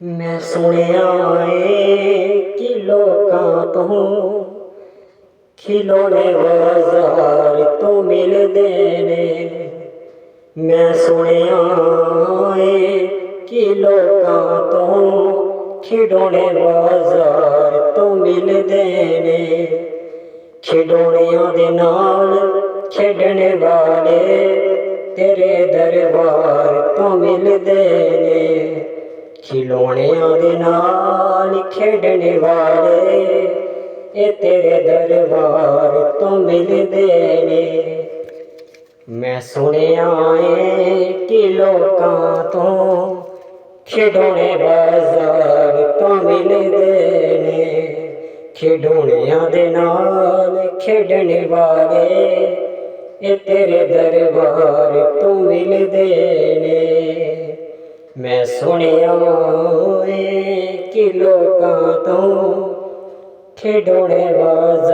मैं सुनिया है कि लोकां तो खिलौने बाजार तो मिलदे ने। मैं सुनिया है कि लोकां तो खिलौने बाजार तो मिलदे ने। खिडौनियां दे नाल खेडने वाले तेरे दरबार तो मिलदे ने। खिलौनियां दे नाल खेडने वाले ये तेरे दरबार तो मिलदे ने। मैं सुनिया है कि लोकां तो खिडौने बाजार तो मिलदे ने। खिडौनियां दे नाल खेडने वाले ये तेरे दरबार तो मिलदे ने। मैं सुनिया है कि लोकां तो खिडौने बाजार